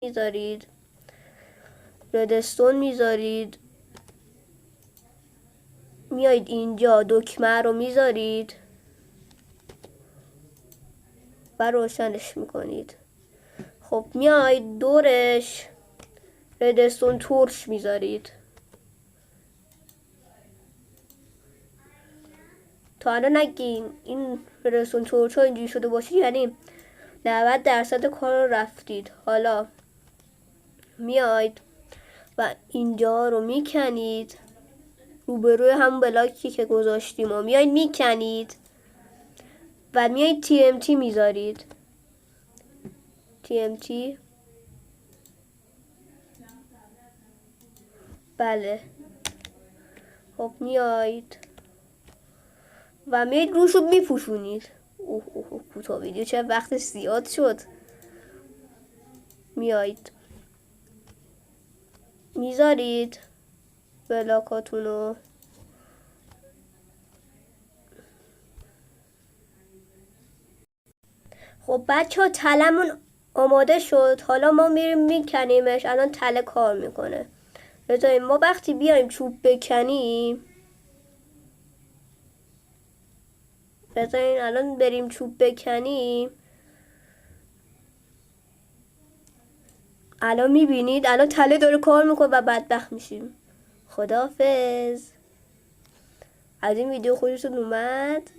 میذارید، ردستون میذارید، میایید اینجا دکمه رو میذارید و روشنش میکنید. خب میایید دورش ردستون تورچ میذارید. تا الان نگین این ردستون تورچ ها اینجوری شده باشید یعنی 90% کار رو رفتید. حالا میایید و اینجا رو میکنید روبروی همون بلاکی که گذاشتیم و میایید میکنید و میایید TNT میذارید. TNT بله. خب میایید و میایید روشو میپوشونید. اوه کوتاه ویدیو چه وقت زیاد شد. میایید میذارید بلاکاتونو. خب بچه ها تلمون آماده شد. حالا ما میریم میکنیمش. الان تله کار میکنه. بذاریم ما وقتی بیایم چوب بکنیم، بذارین الان بریم چوب بکنیم. الان میبینید الان تله داره کار میکنه و بدبخت میشیم. خداحافظ. از این ویدیو خوشتون اومد؟